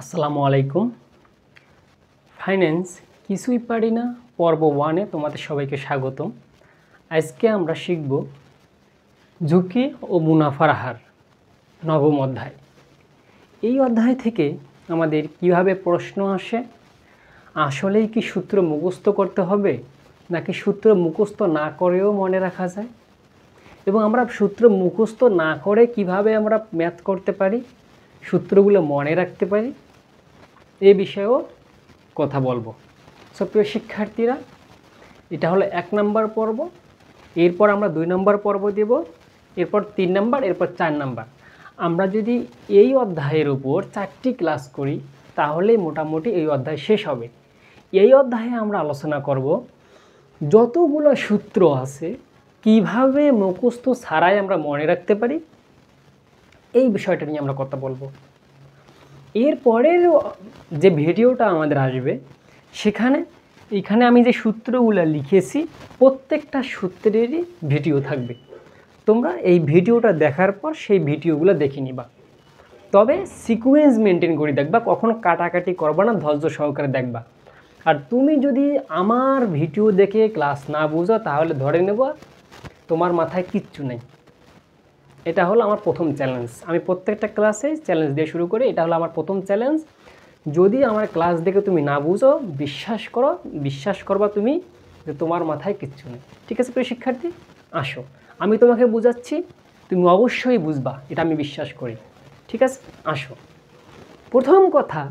আসসালামু আলাইকুম। ফাইন্যান্স কিছুই পারি না পর্ব 1-এ তোমাদের সবাইকে স্বাগতম। আজকে আমরা শিখব ঝুঁকি ও মুনাফার হার, নবম অধ্যায়। এই অধ্যায় থেকে আমাদের কিভাবে প্রশ্ন আসে, আসলেই কি সূত্র মুখস্থ করতে হবে নাকি সূত্র মুখস্থ না করেও মনে রাখা যায়, এবং আমরা সূত্র মুখস্থ না করে কিভাবে আমরা ম্যাথ করতে পারি, সূত্রগুলো মনে রাখতে পারি, এ বিষয়েও কথা বলবো। প্রিয় শিক্ষার্থীরা, এটা হলো 1 নম্বর পর্ব। এরপর আমরা 2 নম্বর পর্ব দেব, এরপর 3 নম্বর, এরপর 4 নম্বর। আমরা যদি এই অধ্যায়ের উপর 4টি ক্লাস করি তাহলেই মোটামুটি এই অধ্যায় শেষ হবে। এই অধ্যায়ে আমরা আলোচনা করব যতগুলো সূত্র আছে কিভাবে মুখস্থ ছাড়াই আমরা মনে রাখতে পারি, এই বিষয়টা নিয়ে আমরা কথা বলবো। এরপরের যে ভিডিওটা আমাদের আসবে এখানে আমি যে সূত্রগুলো লিখেছি প্রত্যেকটা সূত্রেরই ভিডিও থাকবে। তোমরা এই ভিডিওটা দেখার পর সেই ভিডিওগুলো দেখে নিবা, তবে সিকোয়েন্স মেনটেন করে দেখবা, কখনো কাটাকাটি করবা না, ধৈর্য সহকারে দেখবা। আর তুমি যদি আমার ভিডিও দেখে ক্লাস না বুঝো তাহলে ধরে নেব তোমার মাথায় কিচ্ছু নেই। এটা হলো আমার প্রথম চ্যালেঞ্জ। আমি প্রত্যেকটা ক্লাসে চ্যালেঞ্জ দিয়ে শুরু করি, এটা হলো আমার প্রথম চ্যালেঞ্জ। যদি আমার ক্লাস দেখে তুমি না বুঝো, বিশ্বাস করবা তুমি যে তোমার মাথায় কিচ্ছু নেই। ঠিক আছে প্রিয় শিক্ষার্থী, আসো আমি তোমাকে বুঝাচ্ছি, তুমি অবশ্যই বুঝবা, এটা আমি বিশ্বাস করি। ঠিক আছে, আসো। প্রথম কথা,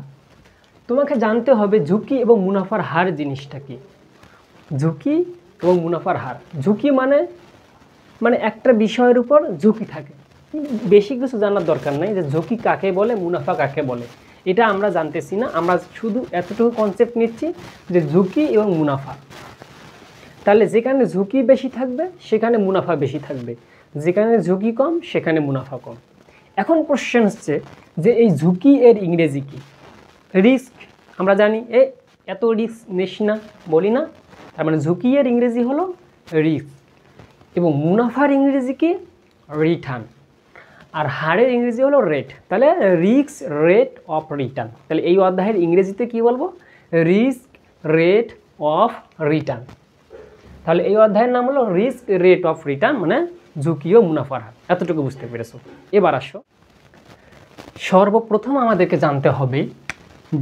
তোমাকে জানতে হবে ঝুঁকি এবং মুনাফার হার জিনিসটা কি। ঝুঁকি এবং মুনাফার হার, ঝুঁকি মানে একটা বিষয়ের উপর ঝুঁকি থাকে। বেশি কিছু জানার দরকার নাই যে ঝুঁকি কাকে বলে, মুনাফা কাকে বলে, এটা আমরা জানতেছি না। আমরা শুধু এতটুকু কনসেপ্ট নিচ্ছি যে ঝুঁকি এবং মুনাফা। তাহলে যেখানে ঝুঁকি বেশি থাকবে সেখানে মুনাফা বেশি থাকবে, যেখানে ঝুঁকি কম সেখানে মুনাফা কম। এখন কোশ্চেন হচ্ছে যে এই ঝুঁকি এর ইংরেজি কি? রিস্ক। আমরা জানি এত রিস্ক নিস না, বলি না? তার মানে ঝুঁকি এর ইংরেজি হলো রিস্ক, এবং মুনাফার ইংরেজি কি? রিটার্ন। আর হারের ইংরেজি হলো রেট। তাহলে রিস্ক রেট অফ রিটার্ন। তাহলে এই অধ্যায়ের ইংরেজিতে কি বলবো? Risk rate of return. তাহলে এই অধ্যায়ের নাম হলো রিস্ক রেট অফ রিটার্ন, মানে ঝুঁকি ও মুনাফার হার। এতটুকু বুঝতে পেরেছো? এবার আসো, সর্বপ্রথম আমাদেরকে জানতে হবে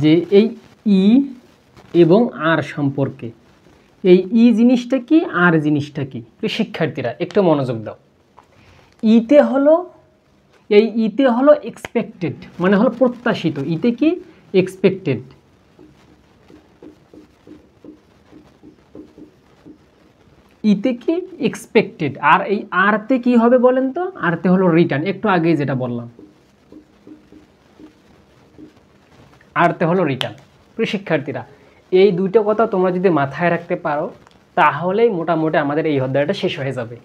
যে এই ই এবং আর সম্পর্কে। এই ই জিনিসটা কি, আর জিনিসটা কি? শিক্ষার্থীরা একটু মনোযোগ দাও। ইতে হলো এক্সপেক্টেড, মানে হলো প্রত্যাশিত। ইতে কি? এক্সপেক্টেড। ইতে কি? এক্সপেক্টেড। আর এই আরতে কি হবে বলেন তো? আরতে হলো রিটার্ন, একটু আগে যেটা বললাম, আরতে হলো রিটার্ন। প্রিয় শিক্ষার্থীরা, এই দুইটা কথা তোমরা যদি মাথায় রাখতে পারো তাহলেই মোটামুটি আমাদের এই অধ্যায়টা শেষ হয়ে যাবে।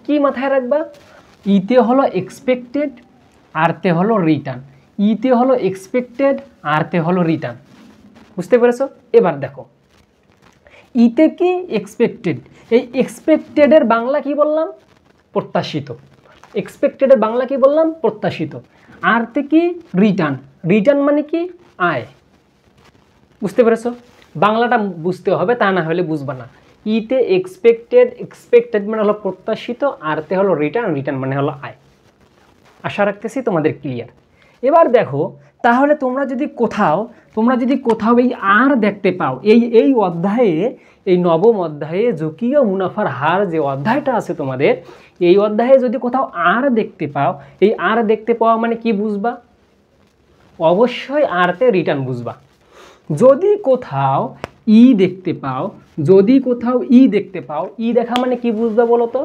কি মাথায় রাখবা? ইতে হলো এক্সপেক্টেড, আরতে হলো রিটার্ন। ইতে হলো এক্সপেক্টেড, আরতে হলো রিটার্ন। বুঝতে পেরেছো? এবার দেখো, ইতে কি? এক্সপেক্টেড। এই এক্সপেক্টেডের বাংলা কি বললাম? প্রত্যাশিত। এক্সপেক্টেডের বাংলা কি বললাম? প্রত্যাশিত। আরতে কি? রিটার্ন। রিটার্ন মানে কি? আয়। বুঝতে পেরেছো? বাংলাটা বুঝতে হবে, তা না হলে বুঝবা না। ইতে এক্সপেক্টেড মানে হলো প্রত্যাশিত, আরতে হলো রিটার্ন, রিটার্ন মানে হলো আয়। আশা রাখতেছি তোমাদের ক্লিয়ার। এবার দেখো, তাহলে তোমরা যদি কোথাও এই আর দেখতে পাও, এই অধ্যায়ে, এই নবম অধ্যায়ে ঝুঁকি ও মুনাফার হার যে অধ্যায়টা আছে তোমাদের, এই অধ্যায়ে যদি কোথাও আর দেখতে পাও, এই আর দেখতে পাওয়া মানে কি বুঝবা? অবশ্যই আরতে রিটার্ন বুঝবা। যদি কোথাও ই দেখতে পাও, ই দেখা মানে কি বুঝবা বলো তো?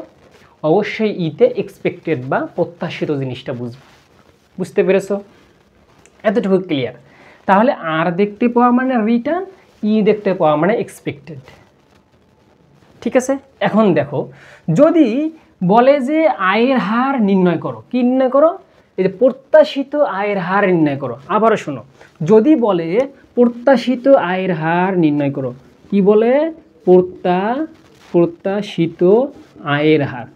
অবশ্যই ইতে এক্সপেক্টেড বা প্রত্যাশিত জিনিসটা বুঝবা। বুঝতে পেরেছো? এতটুকু ক্লিয়ার। তাহলে আর দেখতে পাওয়া মানে রিটার্ন, ই দেখতে পাওয়া মানে এক্সপেক্টেড। ঠিক আছে? এখন দেখো, যদি বলে যে আয়ের হার নির্ণয় করো, কি নির্ণয় করো? এই যে প্রত্যাশিত আয়ের হার নির্ণয় করো। আবারও শোনো, যদি বলে প্রত্যাশিত আয়ের হার নির্ণয় করো, কি বলে? প্রত্যাশিত আয়ের হার।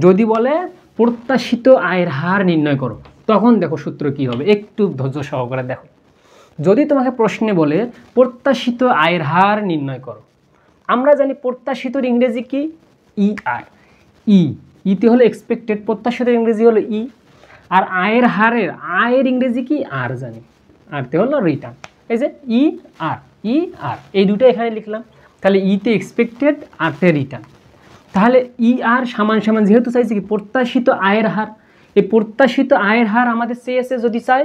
যদি বলে প্রত্যাশিত আয়ের হার নির্ণয় করো, তখন দেখো সূত্র কি হবে, একটু ধৈর্য সহকারে দেখো। যদি তোমাকে প্রশ্নে বলে প্রত্যাশিত আয়ের হার নির্ণয় করো, আমরা জানি প্রত্যাশিতর ইংরেজি কি, ই আর, ইতে হলো এক্সপেক্টেড, প্রত্যাশিত ইংরেজি হলো ই, আর আয়ের ইংরেজি কি, আর জানি, আরতে হলো রিটার্ন। এই যে ই আর এই দুটো এখানে লিখলাম, তাহলে ইতে এক্সপেক্টেড, আরতে রিটার্ন। তাহলে ই আর সমান সমান, যেহেতু চাইছে কি প্রত্যাশিত আয়ের হার, এই প্রত্যাশিত আয়ের হার আমাদের চেয়েছে, যদি চাই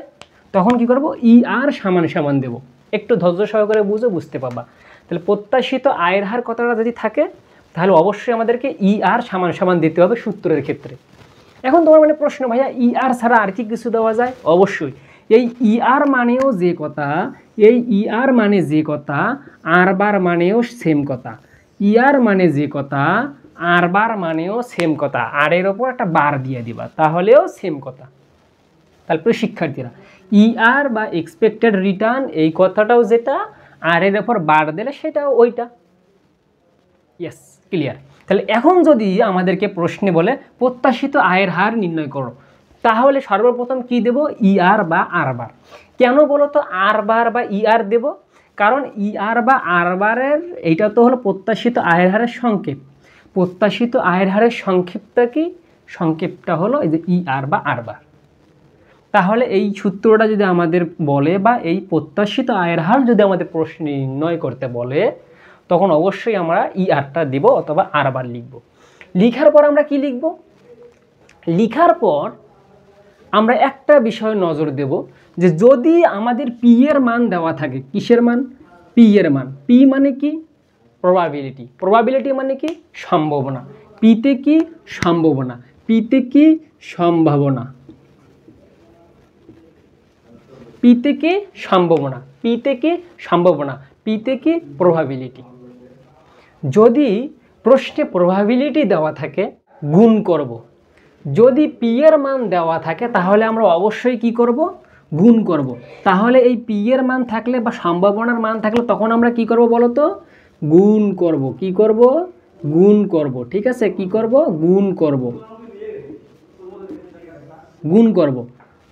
তখন কি করব, ই আর সমান সমান দেব। একটু ধৈর্য সহকারে বুঝতে পাবা। তাহলে প্রত্যাশিত আয়ের হার কথাটা যদি থাকে, তাহলে অবশ্যই আমাদেরকে ই আর সমান সমান দিতে হবে সূত্রের ক্ষেত্রে। এখন তোমার মানে প্রশ্ন, ভাইয়া ই আর ছাড়া আর কি কিছু দেওয়া যায়? অবশ্যই এই ই আর মানেও যে কথা, এই ই আর মানে যে কথা, আর বার মানেও সেম কথা। ই আর মানে যে কথা, আর বার মানেও সেম কথা, আর এর ওপর একটা বার দিয়ে দিবা, তাহলেও সেম কথা। তারপরে শিক্ষার্থীরা, ই আর বা এক্সপেক্টেড রিটার্ন, এই কথাটাও যেটা, আর এর ওপর বার দিলে সেটাও ওইটা। Yes, clear. তাহলে এখন যদি আমাদেরকে প্রশ্নে বলে প্রত্যাশিত আয়ের হার নির্ণয় করো, তাহলে সর্বপ্রথম কি দেব, ই আর বা আর বার। কেন বলো তো আর বার বা ই আর দেব? কারণ ই আর বা আর বারের এইটা তো হলো প্রত্যাশিত আয়ের হারের সংক্ষেপ। প্রত্যাশিত আয়ের হারের সংক্ষেপটা কি? সংক্ষেপটা হলো এই যে ই আর বা আর বার। তাহলে এই সূত্রটা যদি আমাদের বলে, বা এই প্রত্যাশিত আয়ের হার যদি আমাদের প্রশ্নে নির্ণয় করতে বলে, তখন অবশ্যই আমরা ই আরটা দিব অথবা আর বার লিখব। লিখার পর আমরা কি লিখব? লিখার পর আমরা একটা বিষয় নজর দেব, যে যদি আমাদের পি এর মান দেওয়া থাকে, কিসের মান? পি এর মান। পি মানে কি? প্রবাবিলিটি। প্রবাবিলিটি মানে কি? সম্ভাবনা। পিতে কি? সম্ভাবনা। পিতে কি? সম্ভাবনা। পিতে কি? সম্ভাবনা। পিতে কি? সম্ভাবনা। পিতে কি? প্রবাবিলিটি। যদি প্রশ্নে প্রবাবিলিটি দেওয়া থাকে, গুণ করব। যদি পি এর মান দেওয়া থাকে, তাহলে আমরা অবশ্যই কি করব? গুণ করব। তাহলে এই পি এর মান থাকলে বা সম্ভাবনার মান থাকলে, তখন আমরা কি করব বলো তো? গুণ করব। কি করব? গুণ করব। ঠিক আছে, কি করব? গুণ করব। গুণ করব।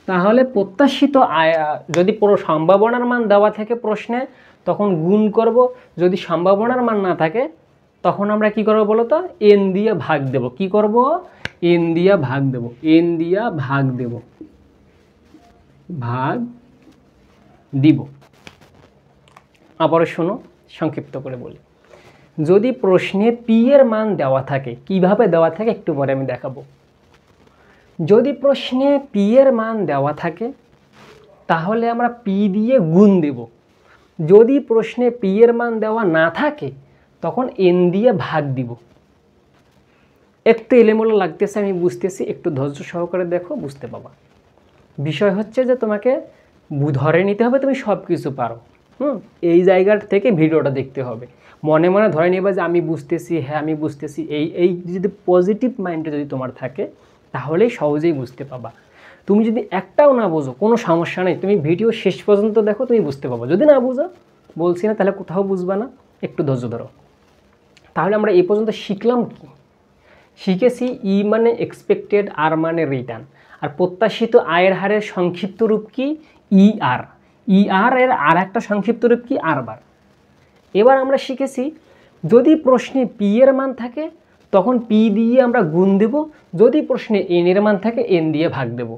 তাহলে প্রত্যাশিত আয়, যদি পুরো সম্ভাবনার মান দেওয়া থাকে প্রশ্নে, তখন গুণ করব। যদি সম্ভাবনার মান না থাকে, তখন আমরা কি করব বলো তো? এন দিয়ে ভাগ দেব। কি করব? এন দিয়ে ভাগ দেব। এন দিয়ে ভাগ দেব, ভাগ দিব। আবারও শোনো, সংক্ষিপ্ত করে বলি। যদি প্রশ্নে পি এর মান দেওয়া থাকে, কিভাবে দেওয়া থাকে একটু পরে আমি দেখাবো। যদি প্রশ্নে পি এর মান দেওয়া থাকে, তাহলে আমরা পি দিয়ে গুণ দেব। যদি প্রশ্নে পি এর মান দেওয়া না থাকে, তখন এন দিয়ে ভাগ দিব। একটু এলোমেলো লাগতেছে, আমি বুঝতেছি, একটু ধৈর্য সহকারে দেখো, বুঝতে পাবা। বিষয় হচ্ছে যে তোমাকে ধরে নিতে হবে তুমি সব কিছু পারো। এই জায়গার থেকে ভিডিওটা দেখতে হবে। মনে মনে ধরে নিবা যে আমি বুঝতেছি, হ্যাঁ আমি বুঝতেছি, এই যদি পজিটিভ মাইন্ডে যদি তোমার থাকে, তাহলেই সহজেই বুঝতে পাবা। তুমি যদি একটাও না বোঝো, কোনো সমস্যা নেই, তুমি ভিডিও শেষ পর্যন্ত দেখো, তুমি বুঝতে পাবো। যদি না বুঝো, বলছি না, তাহলে কোথাও বুঝবা না, একটু ধৈর্য ধরো। তাহলে আমরা এই পর্যন্ত শিখলাম কি? শিখেছি ই মানে এক্সপেক্টেড, আর মানে রিটার্ন, আর প্রত্যাশিত আয়ের হারের সংক্ষিপ্ত রূপ কি? ই আর। ই আর এর আর একটা সংক্ষিপ্ত রূপ কি? আর বার। এবার আমরা শিখেছি, যদি প্রশ্নে পি এর মান থাকে, তখন পি দিয়ে আমরা গুণ দেব। যদি প্রশ্নে এন এর মান থাকে, এন দিয়ে ভাগ দেব।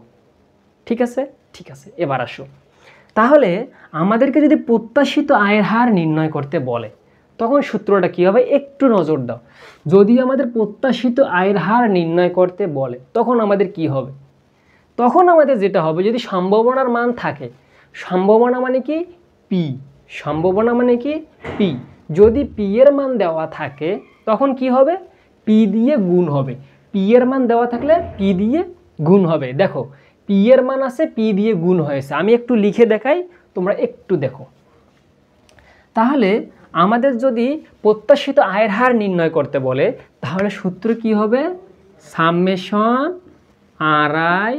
ঠিক আছে? ঠিক আছে, এবার আসো। তাহলে আমাদেরকে যদি প্রত্যাশিত আয়ের হার নির্ণয় করতে বলে, তখন সূত্রটা কী হবে একটু নজর দাও। যদি আমাদের প্রত্যাশিত আয়ের হার নির্ণয় করতে বলে, তখন আমাদের কি হবে? তখন আমাদের যেটা হবে, যদি সম্ভাবনার মান থাকে, সম্ভাবনা মানে কি? পি। সম্ভাবনা মানে কি? পি। যদি পি এর মান দেওয়া থাকে, তখন কি হবে? পি দিয়ে গুণ হবে। পি এর মান দেওয়া থাকলে পি দিয়ে গুণ হবে। দেখো, পি এর মান আছে, পি দিয়ে গুণ হয়েছে। আমি একটু লিখে দেখাই, তোমরা একটু দেখো। তাহলে আমাদের যদি প্রত্যাশিত আয়ের হার নির্ণয় করতে বলে, তাহলে সূত্র কি হবে? Summation R I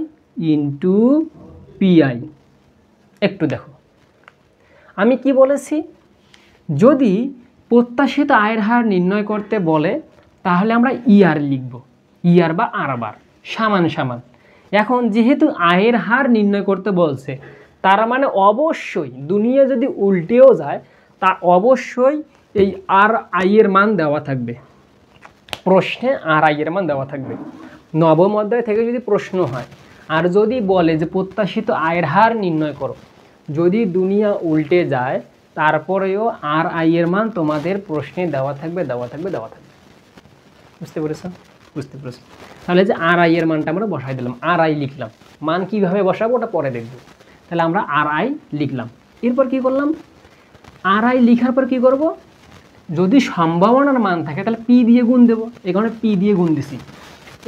into PI. একটু দেখো, আমি কি বলেছি? যদি প্রত্যাশিত আয়ের হার নির্ণয় করতে বলে, তাহলে আমরা ইআর লিখব, ইআর বা আর বার। সমান সমান। এখন যেহেতু আয়ের হার নির্ণয় করতে বলছে, তার মানে অবশ্যই দুনিয়া যদি উল্টেও যায় তা অবশ্যই এই আর আই এর মান দেওয়া থাকবে, প্রশ্নে আর আই এর মান দেওয়া থাকবে। নবম অধ্যায় থেকে যদি প্রশ্ন হয় আর যদি বলে যে প্রত্যাশিত আয়ের হার নির্ণয় করো, যদি দুনিয়া উল্টে যায় তারপরেও আর আই এর মান তোমাদের প্রশ্নে দেওয়া থাকবে। বুঝতে পেরেছ? বুঝতে পেরেছ। তাহলে যে আর আই এর মানটা আমরা বসাই দিলাম, আর আই লিখলাম। মান কিভাবে বসাবো ওটা পরে দেখব। তাহলে আমরা আর আই লিখলাম। এরপর কি করলাম, আর আই লিখার পর কি করব, যদি সম্ভাবনার মান থাকে তাহলে পি দিয়ে গুণ দেবো। এখানে পি দিয়ে গুণ দিছি।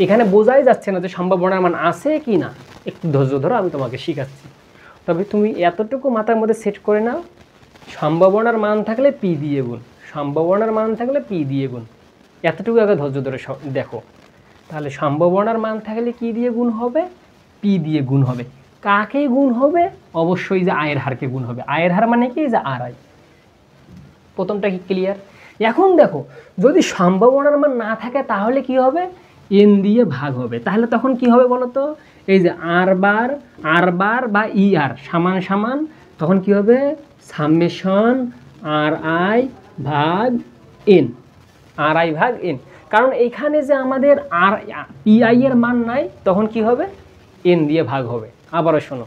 এখানে বোঝাই যাচ্ছে না যে সম্ভাবনার মান আছে কি না, একটু ধৈর্য ধরো, আমি তোমাকে শিখাচ্ছি। তবে তুমি এতটুকু মাথার মধ্যে সেট করে নাও, সম্ভাবনার মান থাকলে পি দিয়ে গুণ, সম্ভাবনার মান থাকলে পি দিয়ে গুণ। এতটুকু আগে ধৈর্য ধরে দেখো। তাহলে সম্ভাবনার মান থাকলে কি দিয়ে গুণ হবে, পি দিয়ে গুণ হবে। কাকে গুণ হবে, অবশ্যই যে আয়ের হারকে গুণ হবে। আয়ের হার মানে কি, যে আর আই। প্রথমটা কি ক্লিয়ার? এখন দেখো, যদি সম্ভাবনার মান না থাকে তাহলে কি হবে, এন দিয়ে ভাগ হবে। তাহলে তখন কি হবে বলো তো, এই যে আর বার বা ই আর সমান সমান, তখন কি হবে, সামেশন আর আই ভাগ এন, আর আই ভাগ এন। কারণ এইখানে যে আমাদের আর পি আই এর মান নাই, তখন কি হবে, এন দিয়ে ভাগ হবে। আবারও শোনো,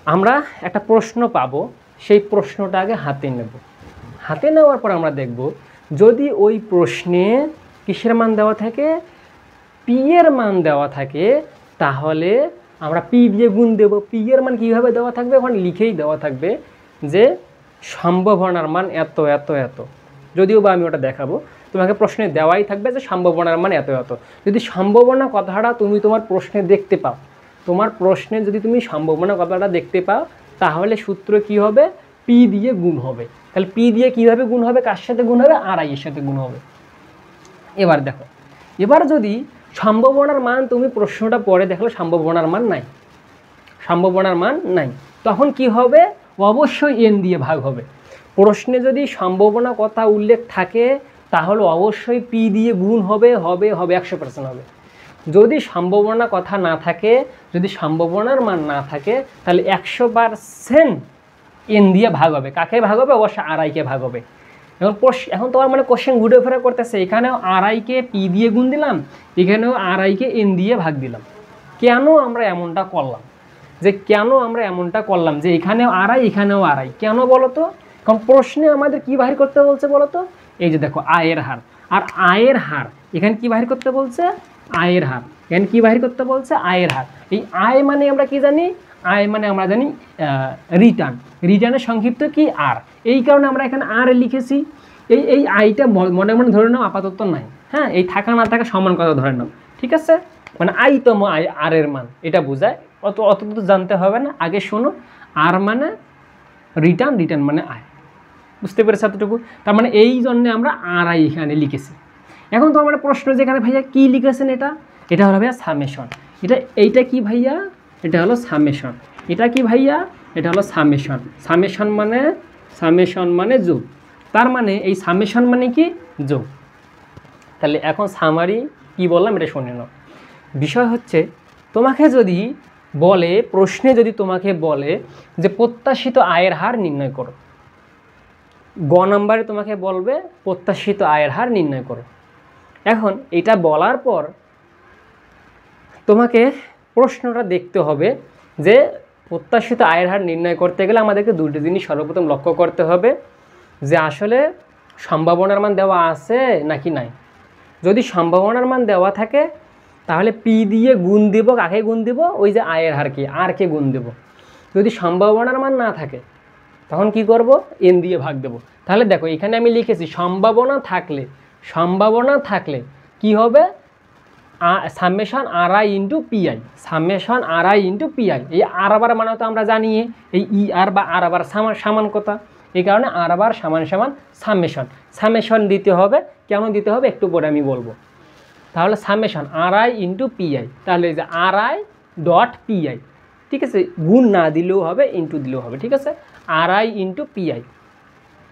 আমরা একটা প্রশ্ন পাবো, সেই প্রশ্নটা আগে হাতে নেব। হাতে নেওয়ার পর আমরা দেখব, যদি ওই প্রশ্নে কিসের মান দেওয়া থাকে, পি এর মান দেওয়া থাকে, তাহলে আমরা পি দিয়ে গুণ দেব। পি এর মান কীভাবে দেওয়া থাকবে, ওখানে লিখেই দেওয়া থাকবে যে সম্ভাবনার মান এত এত এত। যদিও বা আমি ওটা দেখাবো, তোমাকে প্রশ্নে দেওয়াই থাকবে যে সম্ভাবনার মান এত এত। যদি সম্ভাবনা কথাটা তুমি তোমার প্রশ্নে দেখতে পাও, তোমার প্রশ্নে যদি তুমি সম্ভাবনা কথাটা দেখতে পাও, তাহলে সূত্র কি হবে, পি দিয়ে গুণ হবে। তাহলে পি দিয়ে কীভাবে গুণ হবে, কার সাথে গুণ হবে, আর আই এর সাথে গুণ হবে। এবার দেখো, এবার যদি সম্ভাবনার মান তুমি প্রশ্নটা পড়ে দেখলো সম্ভাবনার মান নাই, তখন কি হবে, অবশ্যই এন দিয়ে ভাগ হবে। প্রশ্নে যদি সম্ভাবনা কথা উল্লেখ থাকে তাহলে অবশ্যই পি দিয়ে গুণ হবে 100% হবে। যদি সম্ভাবনা কথা না থাকে, যদি সম্ভাবনার মান না থাকে, তাহলে 100% এন দিয়ে ভাগ হবে। কাকে ভাগ হবে, অবশ্যই আর আইকে ভাগ হবে। এখন তোমার মানে কোশ্চেন ঘুরে ফেরা করতেছে, এখানেও আর আইকে পি দিয়ে গুণ দিলাম, এখানেও আর আইকে এন দিয়ে ভাগ দিলাম। কেন আমরা এমনটা করলাম, যে এখানেও আর আই, এখানেও আর আই, কেন বলো তো? কারণ প্রশ্নে আমাদের কি বাহির করতে বলছে বলো তো, এই যে দেখো আয়ের হার, আর আয়ের হার এখানে কি বাহির করতে বলছে, আয়ের হার। এখানে কি বাহির করতে বলছে, আয়ের হার। এই আয় মানে আমরা কি জানি, আয় মানে আমরা জানি রিটার্নের সংক্ষিপ্ত কি, আর। এই কারণে আমরা এখানে আর লিখেছি। এই আইটা মনে মনে ধরে নাও আপাতত নাই, হ্যাঁ, এই থাকা না থাকা সমান কথা ধরে নাও, ঠিক আছে? মানে আইতম আয়, আর এর মান, এটা বোঝায়। অত তো জানতে হবে না, আগে শোনো। আর মানে রিটার্ন মানে আয়, বুঝতে পেরেছ এতটুকু? তার মানে এই জন্যে আমরা আর আই এখানে লিখেছি। এখন তো আমার প্রশ্ন, যেখানে ভাইয়া কি লিখেছেন, এটা হলো ভাইয়া সামেশন। এইটা কি ভাইয়া, এটা হলো সামেশন। এটা কি ভাইয়া, এটা হলো সামেশন। সামেশন মানে যোগ। তার মানে এই সামেশন মানে কি, যোগ। তাহলে এখন সামারি কি বললাম এটা শুনে নাও। বিষয় হচ্ছে, তোমাকে যদি বলে, প্রশ্নে যদি তোমাকে বলে যে প্রত্যাশিত আয়ের হার নির্ণয় করো, গ নাম্বারে তোমাকে বলবে প্রত্যাশিত আয়ের হার নির্ণয় করো। এখন এটা বলার পর তোমাকে প্রশ্নটা দেখতে হবে যে প্রত্যাশিত আয়ের হার নির্ণয় করতে গেলে আমাদেরকে দুটি জিনিস সর্বপ্রথম লক্ষ্য করতে হবে, যে আসলে সম্ভাবনার মান দেওয়া আছে নাকি নাই। যদি সম্ভাবনার মান দেওয়া থাকে তাহলে পি দিয়ে গুণ দেব। কাকে গুণ দেব, ওই যে আয়ের হারকে, আরকে গুণ দেব। যদি সম্ভাবনার মান না থাকে তখন কি করব, এন দিয়ে ভাগ দেব। তাহলে দেখো এখানে আমি লিখেছি সম্ভাবনা থাকলে কি হবে, summation R I into PI, summation R I into PI. এই আর আবার মানে তো আমরা জানি এই ই আর বা আর আবার সমান কথা, এই কারণে আর আবার সমান সামেশন দিতে হবে। কেন দিতে হবে একটু পরে আমি বলবো। তাহলে summation R I into PI, তাহলে এই যে আর আই ডট পিআই, ঠিক আছে? গুণ না দিলেও হবে, ইন্টু দিলেও হবে, ঠিক আছে? আর আই ইন্টু পিআই।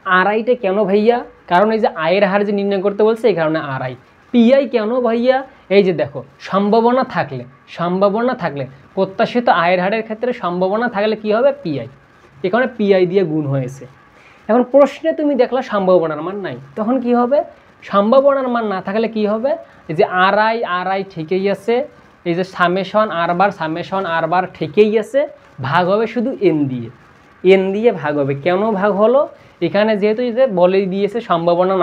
আর আইটা কেন ভাইয়া, কারণ এই যে আয়ের হার যে নির্ণয় করতে বলছে, এই কারণে আর আই। পিআই কেন ভাইয়া? এই যে দেখো, সম্ভাবনা থাকলে প্রত্যাশিত আয়ের হারের ক্ষেত্রে সম্ভাবনা থাকলে কি হবে? পিআই। এখানে পিআই দিয়ে গুণ হয়েছে। এখন প্রশ্নে তুমি দেখলা সম্ভাবনার মান নাই, তখন কি হবে? সম্ভাবনার মান না থাকলে কি হবে? এই যে আর আই ঠিকই আছে, এই যে সামেশন আর বার ঠিকই আছে, ভাগ হবে শুধু এন দিয়ে ভাগ হবে। কেন ভাগ হলো? এখানে যেহেতু যে বলে দিয়েছে সম্ভাবনা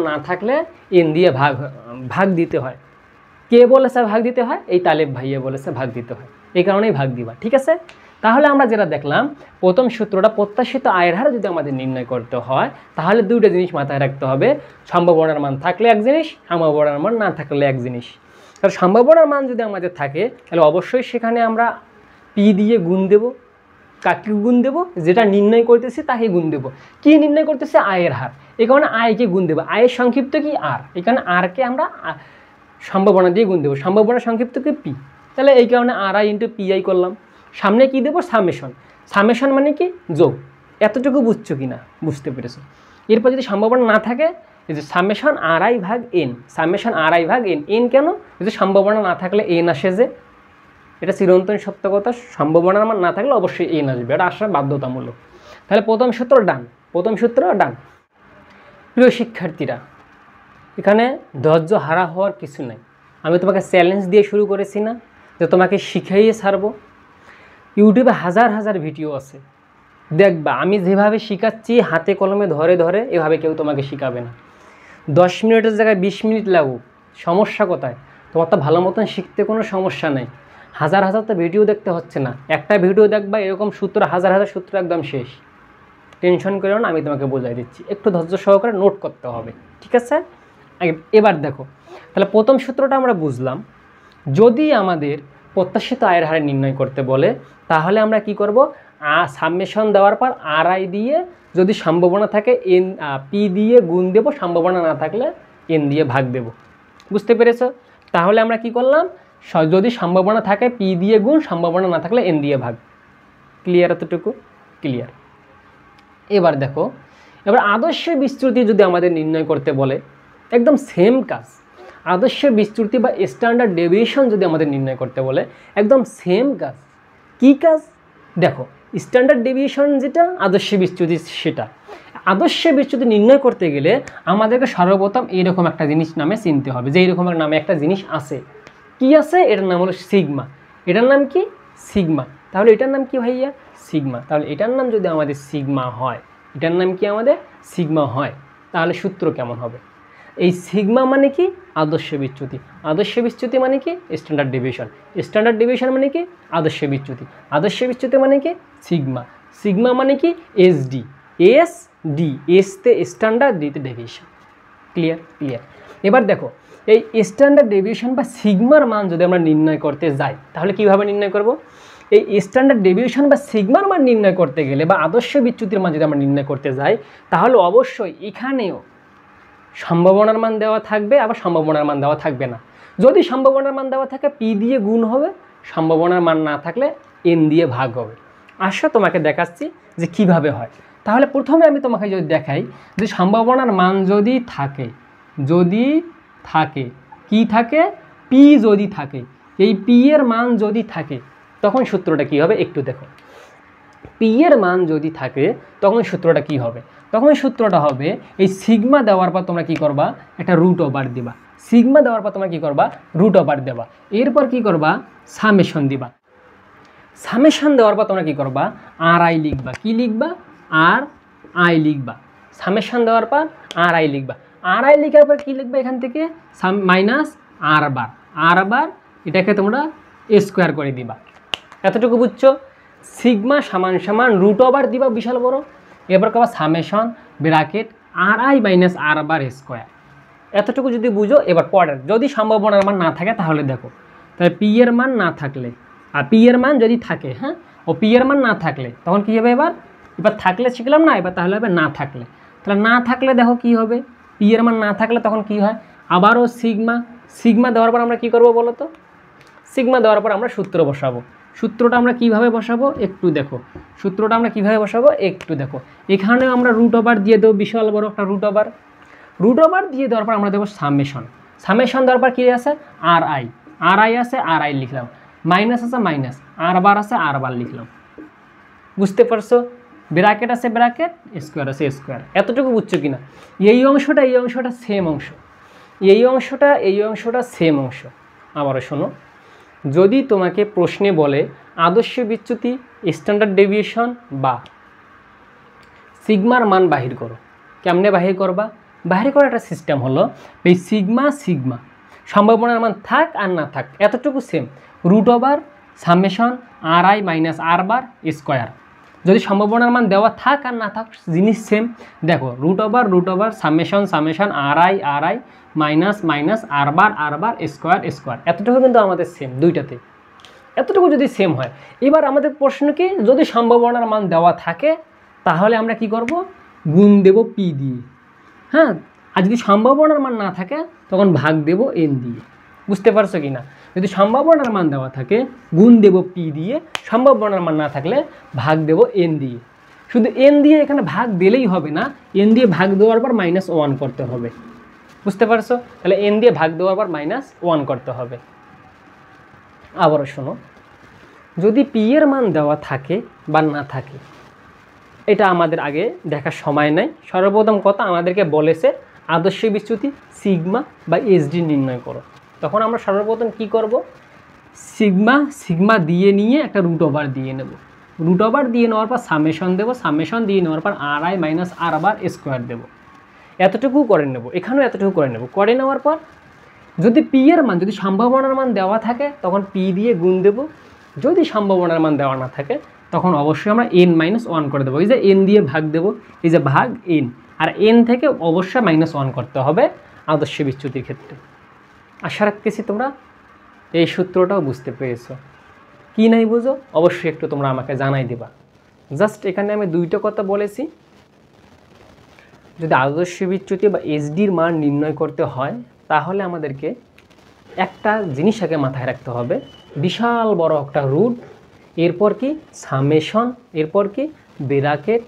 না থাকলে এন দিয়ে ভাগ দিতে হয়। কে বলেছে ভাগ দিতে হয়? এই তালেব ভাইয়া বলেছে ভাগ দিতে হয়, এই কারণেই ভাগ দিবা। ঠিক আছে, তাহলে আমরা যেটা দেখলাম, প্রথম সূত্রটা প্রত্যাশিত আয়ের হার যদি আমাদের নির্ণয় করতে হয় তাহলে দুইটা জিনিস মাথায় রাখতে হবে। সম্ভাবনার মান থাকলে এক জিনিস, সম্ভাবনার মান না থাকলে এক জিনিস। কারণ সম্ভাবনার মান যদি আমাদের থাকে তাহলে অবশ্যই সেখানে আমরা পি দিয়ে গুণ দেব। কাকে গুণ দেব? যেটা নির্ণয় করতেছি তাকে গুণ দেব। কি নির্ণয় করতেছে? আয়ের হার। এই কারণে আয়কে গুণ দেবো। আয়ের সংক্ষিপ্ত কি? আর। এখানে আরকে আমরা সম্ভাবনা দিয়ে গুণ দেবো। সম্ভাবনা সংক্ষিপ্ত কি? পি। তাহলে এই কারণে আর আই ইন্টু পিআই করলাম। সামনে কি দেবো? সামেশন মানে কি? যোগ। এতটুকু বুঝছো কি না? বুঝতে পেরেছো। এরপর যদি সম্ভাবনা না থাকে, এই যে সামেশন আর আই ভাগ এন, এন কেন? এই যে সম্ভাবনা না থাকলে এন আসে, যে এটা চিরন্তন সত্য কথা। সম্ভাবনার মান না থাকলে অবশ্যই এন আসবে, এটা আসা বাধ্যতামূলক। তাহলে প্রথম সূত্র ডান। প্রিয় শিক্ষার্থীরা, এখানে ধৈর্য হারা হওয়ার কিছু নাই। আমি তোমাকে চ্যালেঞ্জ দিয়ে শুরু করেছি না যে তোমাকে শিখাইয়ে ছাড়বো। ইউটিউবে হাজার ভিডিও আছে, দেখবা আমি যেভাবে শেখাচ্ছি হাতে কলমে ধরে এভাবে কেউ তোমাকে শেখাবে না। 10 মিনিটের জায়গায় 20 মিনিট লাগুক, সমস্যা কোথায়? তোমার তো ভালো মতন শিখতে কোনো সমস্যা নেই। হাজার তো ভিডিও দেখতে হচ্ছে না, একটা ভিডিও দেখবা এরকম সূত্র হাজার সূত্র একদম শেষ। টেনশন করো না, আমি তোমাকে বোঝাই দিচ্ছি, একটু ধৈর্য সহকারে নোট করতে হবে। ঠিক আছে, এবার দেখো, তাহলে প্রথম সূত্রটা আমরা বুঝলাম। যদি আমাদের প্রত্যাশিত আয়ের হার নির্ণয় করতে বলে তাহলে আমরা কি করব? সামেশন দেওয়ার পর আর আই দিয়ে যদি সম্ভাবনা থাকে এন পি দিয়ে গুণ দেব, সম্ভাবনা না থাকলে এন দিয়ে ভাগ দেব। বুঝতে পেরেছো? তাহলে আমরা কি করলাম? যদি সম্ভাবনা থাকে পি দিয়ে গুণ, সম্ভাবনা না থাকলে এন দিয়ে ভাগ। ক্লিয়ার? এতটুকু ক্লিয়ার। এবার দেখো, এবার আদর্শ বিচ্যুতি যদি আমাদের নির্ণয় করতে বলে, একদম সেম কাজ। আদর্শ বিচ্যুতি বা স্ট্যান্ডার্ড ডেভিয়েশন যদি আমাদের নির্ণয় করতে বলে, একদম সেম কাজ। কি কাজ? দেখো, স্ট্যান্ডার্ড ডেভিয়েশন যেটা, আদর্শ বিচ্যুতি সেটা। আদর্শ বিচ্যুতি নির্ণয় করতে গেলে আমাদেরকে সর্বপ্রথম এইরকম একটা জিনিস নামে চিনতে হবে, যে এইরকম নামে একটা জিনিস আছে। কি আছে? এটার নাম হলো সিগমা। এটার নাম কি? সিগমা। তাহলে এটার নাম কি ভাইয়া? সিগমা। তাহলে এটার নাম যদি আমাদের সিগমা হয়, এটার নাম কি আমাদের সিগমা হয়, তাহলে সূত্র কেমন হবে? এই সিগমা মানে কি? আদর্শ বিচ্যুতি। আদর্শ বিচ্যুতি মানে কি? Standard deviation. স্ট্যান্ডার্ড ডেভিয়েশন মানে কি? আদর্শ বিচ্যুতি। আদর্শ বিচ্যুতি মানে কি? সিগমা। সিগমা মানে কি? এসডি। এসতে স্ট্যান্ডার্ড, ডিতে ডেভিয়েশন। ক্লিয়ার। এবার দেখো, এই স্ট্যান্ডার্ড ডেভিয়েশন বা সিগমার মান যদি আমরা নির্ণয় করতে যাই তাহলে কিভাবে নির্ণয় করব? এই স্ট্যান্ডার্ড ডেভিয়েশন বা সিগমার মান নির্ণয় করতে গেলে বা আদর্শ বিচ্যুতির মান যদি আমরা নির্ণয় করতে যাই তাহলে অবশ্যই এখানেও সম্ভাবনার মান দেওয়া থাকবে, আবার সম্ভাবনার মান দেওয়া থাকবে না। যদি সম্ভাবনার মান দেওয়া থাকে পি দিয়ে গুণ হবে, সম্ভাবনার মান না থাকলে এন দিয়ে ভাগ হবে। আসো তোমাকে দেখাচ্ছি যে কিভাবে হয়। তাহলে প্রথমে আমি তোমাকে যদি দেখাই যে সম্ভাবনার মান যদি থাকে কি থাকে? পি যদি থাকে, এই পি এর মান যদি থাকে তখন সূত্রটা কি হবে একটু দেখো। পি এর মান যদি থাকে তখন সূত্রটা কি হবে? তখন সূত্রটা হবে এই সিগমা দেওয়ার পর তোমরা কি করবা? একটা রুট ওভার দিবা। সিগমা দেওয়ার পর তোমরা কি করবা? রুট ওভার দেবা। এরপর কি করবা? সামেশন দিবা। সামেশন দেওয়ার পর তোমরা কি করবা? আর আই লিখবা। কি লিখবা? আর আই লিখবা। সামেশন দেওয়ার পর আর আই লিখবা। আর আই লিখার পর কি লিখবা? এখান থেকে মাইনাস আর বার এটাকে তোমরা স্কোয়ার করে দিবা। এতটুকু বুঝছো? সিগমা সমান রুট ওভার দিবা বিশাল বড়, এবার করবা summation bracket R I minus R bar square. এতটুকু যদি বুঝো, এবার পরের যদি সম্ভাবনার মান না থাকে তাহলে দেখো, তাহলে পি এর মান না থাকলে আর পি এর মান যদি থাকে, হ্যাঁ, ও পি এর মান না থাকলে তখন কী হবে? এবার থাকলে শিখলাম না, এবার তাহলে হবে না থাকলে। তাহলে না থাকলে দেখো কি হবে? পি এর মান না থাকলে তখন কি হয়? আবারও সিগমা দেওয়ার পর আমরা কি করব বলো তো? সিগমা দেওয়ার পর আমরা সূত্র বসাবো। সূত্রটা আমরা কিভাবে বসাবো একটু দেখো। এখানেও আমরা রুট ওভার দিয়ে দেবো, বিশাল বড় একটা রুট ওভার দিয়ে দেওয়ার পর আমরা দেবো সামেশন। সামেশন দেওয়ার পর কী আছে, আর আই আছে, আর আই লিখলাম, মাইনাস আছে মাইনাস, আর বার আছে আর বার লিখলাম। বুঝতে পারছো? ব্র্যাকেট আছে ব্র্যাকেট, স্কোয়ার আছে স্কোয়ার। এতটুকু বুঝছো কিনা? এই অংশটা সেম অংশ, এই অংশটা সেম অংশ। আবারও শোনো, যদি তোমাকে প্রশ্নে বলে আদর্শ বিচ্যুতি, স্ট্যান্ডার্ড ডেভিয়েশন বা সিগমার মান বাহির করো, কেমনে বাহির করবা? বাহির করার একটা সিস্টেম হলো এই সিগমা সম্ভাবনার মান থাক আর না থাক এতটুকু same, root over summation R I minus R bar square. যদি সম্ভাবনার মান দেওয়া থাক আর না থাক জিনিস সেম। দেখো root over summation R I minus R bar square, এতটুকু কিন্তু আমাদের সেম দুইটাতে। এতটুকু যদি সেম হয়, এবার আমাদের প্রশ্ন কি, যদি সম্ভাবনার মান দেওয়া থাকে তাহলে আমরা কি করব, গুণ দেব পি দিয়ে। হ্যাঁ, আর যদি সম্ভাবনার মান না থাকে তখন ভাগ দেব এন দিয়ে। বুঝতে পারছো কি না? যদি সম্ভাবনার মান দেওয়া থাকে গুণ দেব পি দিয়ে, সম্ভাবনার মান না থাকলে ভাগ দেব এন দিয়ে। শুধু এন দিয়ে এখানে ভাগ দিলেই হবে না, এন দিয়ে ভাগ দেওয়ার পর -1 করতে হবে। বুঝতে পারছো? তাহলে এন দিয়ে ভাগ দেওয়ার পর -1 করতে হবে। আবারও শোনো, যদি পি এর মান দেওয়া থাকে বা না থাকে এটা আমাদের আগে দেখার সময় নাই। সর্বপ্রথম কথা আমাদেরকে বলেছে আদর্শ বিচ্যুতি সিগমা বা এসডি নির্ণয় করো। তখন আমরা সর্বপ্রথম কি করব, সিগমা দিয়ে নিয়ে একটা রুট ওভার দিয়ে নেব। রুট ওভার দিয়ে নেওয়ার পর সামেশন দেবো, সামেশন দিয়ে নেওয়ার পর r I minus R bar square দেবো। এতটুকু করে নেব, এখানেও এতটুকু করে নেব। করে নেওয়ার পর যদি পি এর মান, যদি সম্ভাবনার মান দেওয়া থাকে তখন পি দিয়ে গুণ দেব। যদি সম্ভাবনার মান দেওয়া না থাকে তখন অবশ্যই আমরা n-1 করে দেবো। এই যে n দিয়ে ভাগ দেব, এই যে ভাগ n, আর n থেকে অবশ্যই -1 করতে হবে আদর্শ বিচ্যুতির ক্ষেত্রে। আশা রাখতেছি তোমরা এই সূত্রটাও বুঝতে পেরেছো। কি নাই বুঝো অবশ্যই একটু তোমরা আমাকে জানাই দিবা। জাস্ট এখানে আমি দুইটা কথা বলেছি, যদি আদর্শ বিচ্যুতি বা এসডির মান নির্ণয় করতে হয় তাহলে আমাদেরকে একটা জিনিস আগে মাথায় রাখতে হবে, বিশাল বড় একটা রুট, এরপর কি সামেশন, এরপর কি bracket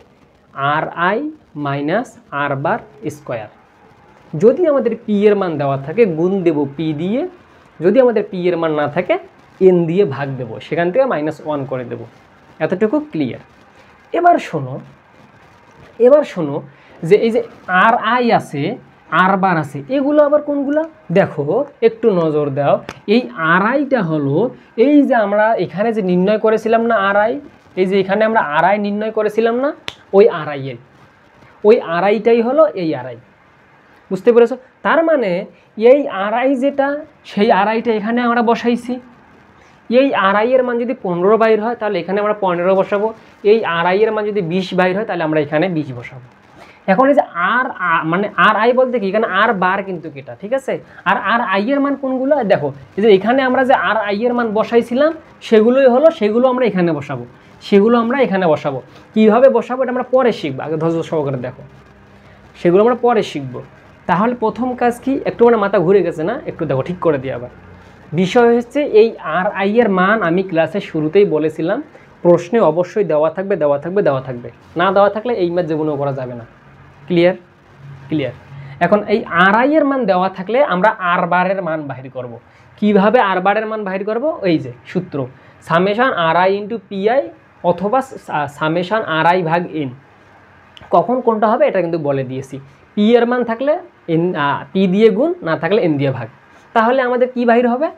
R I minus R bar square. যদি আমাদের পি এর মান দেওয়া থাকে গুণ দেব পি দিয়ে, যদি আমাদের পি এর মান না থাকে এন দিয়ে ভাগ দেব, সেখান থেকে -1 করে দেব। এতটুকু ক্লিয়ার। এবার শোনো যে এই যে আর আই আছে আর বার আছে, এগুলো আবার কোনগুলো দেখো, একটু নজর দাও। এই আর আইটা হলো এই যে আমরা এখানে যে নির্ণয় করেছিলাম না আর আই, এই যে এখানে আমরা আর আই নির্ণয় করেছিলাম না, ওই আর আইয়ের ওই আর আইটাই হলো এই আর আই। বুঝতে পেরেছো? তার মানে এই আর আই যেটা, সেই আর আইটা এখানে আমরা বসাইছি। এই আর আই এর মান যদি 15 বাইর হয় তাহলে এখানে আমরা 15 বসাবো। এই আর আই এর মান যদি 20 বাইর হয় তাহলে আমরা এখানে 20 বসাবো। এখন এই যে মানে আর আই বলতে কি, এখানে আর বার কিন্তু এটা, ঠিক আছে? আর আই এর মান কোনগুলো দেখো, এই যে এখানে আমরা যে আর আই এর মান বসাইছিলাম সেগুলোই হলো, সেগুলো আমরা এখানে বসাবো, কীভাবে বসাবো এটা আমরা পরে শিখবো, আগে ধৈর্য সহকারে দেখো, সেগুলো আমরা পরে শিখবো। তাহলে প্রথম কাজ কি, একটু মানে মাথা ঘুরে গেছে না, একটু দেখো ঠিক করে দিই। আবার বিষয় হচ্ছে এই আর আই এর মান আমি ক্লাসের শুরুতেই বলেছিলাম প্রশ্নে অবশ্যই দেওয়া থাকবে, না দেওয়া থাকলে এই ম্যাথ যেগুলো করা যাবে না। ক্লিয়ার। এখন এই আর আই এর মান দেওয়া থাকলে আমরা আর বারের মান বাহির করব। কিভাবে আর বারের মান বাহির করব? এই যে সূত্র, summation R I into P I অথবা সামেশন আর আই ভাগ এন। কখন কোনটা হবে এটা কিন্তু বলে দিয়েছি। পি এর মান থাকলে এন, পি দিয়ে গুণ, না থাকলে এন দিয়ে ভাগ। তাহলে আমাদের কি বাহির হবে?